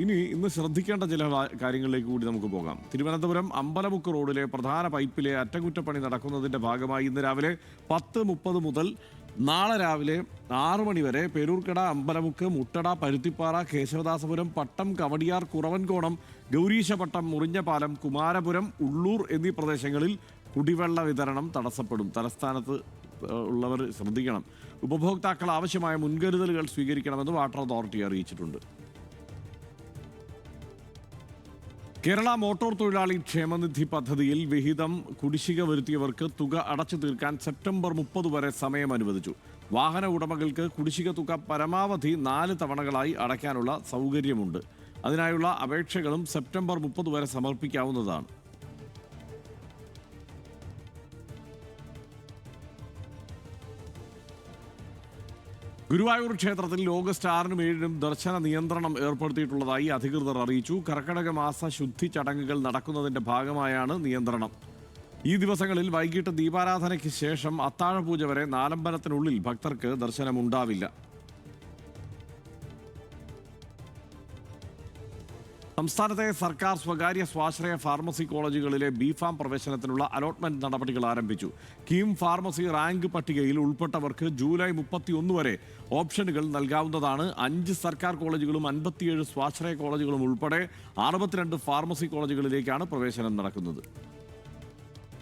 ഇന്ന് ശ്രദ്ധിക്കേണ്ട ചില കാര്യങ്ങളിലേക്ക് കൂടി നമുക്ക് പോകാം. തിരുവനന്തപുരം അമ്പലമുക്ക് റോഡിലെ പ്രധാന പൈപ്പിലെ അറ്റകുറ്റപ്പണി നടക്കുന്നതിന്റെ ഭാഗമായി ഇന്ന് രാവിലെ 10:30 മുതൽ നാളെ രാവിലെ 6 മണി വരെ പേരൂർക്കട, അമ്പലമുക്ക്, മുട്ടട, പരുത്തിപ്പാറ, കേശവദാസപുരം, പട്ടം, കവടിയാർ, കുറവൻകോണം, ഗൗരീശപട്ടം, മുറിഞ്ഞപാലം, കുമാരപുരം, ഉള്ളൂർ എന്നീ പ്രദേശങ്ങളിൽ കുടിവെള്ള വിതരണം തടസ്സപ്പെടും. തലസ്ഥാനത്ത് ഉള്ളവർ ശ്രദ്ധിക്കണം. ഉപഭോക്താക്കൾ ആവശ്യമായ മുൻകരുതലുകൾ സ്വീകരിക്കണമെന്ന് വാട്ടർ അതോറിറ്റി അറിയിച്ചിട്ടുണ്ട്. കേരള മോട്ടോർ തൊഴിലാളി ക്ഷേമനിധി പദ്ധതിയിൽ വിഹിതം കുടിശ്ശിക വരുത്തിയവർക്ക് തുക അടച്ചു തീർക്കാൻ സെപ്റ്റംബർ 30 വരെ സമയം അനുവദിച്ചു. വാഹന ഉടമകൾക്ക് കുടിശ്ശിക തുക പരമാവധി 4 തവണകളായി അടയ്ക്കാനുള്ള സൗകര്യമുണ്ട്. അതിനായുള്ള അപേക്ഷകളും സെപ്റ്റംബർ 30 വരെ സമർപ്പിക്കാവുന്നതാണ്. ഗുരുവായൂർ ക്ഷേത്രത്തിൽ ഓഗസ്റ്റ് 6-നും 7-നും ദർശന നിയന്ത്രണം ഏർപ്പെടുത്തിയിട്ടുള്ളതായി അധികൃതർ അറിയിച്ചു. കർക്കടക മാസ ശുദ്ധി ചടങ്ങുകൾ നടക്കുന്നതിന്റെ ഭാഗമായാണ് നിയന്ത്രണം. ഈ ദിവസങ്ങളിൽ വൈകിട്ട് ദീപാരാധനയ്ക്ക് ശേഷം അത്താഴപൂജ വരെ നാലമ്പലത്തിനുള്ളിൽ ഭക്തർക്ക് ദർശനമുണ്ടാവില്ല. സംസ്ഥാനത്തെ സർക്കാർ സ്വകാര്യ സ്വാശ്രയ ഫാർമസി കോളേജുകളിലെ ബിഫാം പ്രവേശനത്തിനുള്ള അലോട്ട്മെന്റ് നടപടികൾ ആരംഭിച്ചു. കീം ഫാർമസി റാങ്ക് പട്ടികയിൽ ഉൾപ്പെട്ടവർക്ക് ജൂലൈ 31 വരെ ഓപ്ഷനുകൾ നൽകാവുന്നതാണ്. 5 സർക്കാർ കോളേജുകളും 57 സ്വാശ്രയ കോളേജുകളും ഉൾപ്പെടെ 62 ഫാർമസി കോളേജുകളിലേക്കാണ് പ്രവേശനം നടക്കുന്നത്.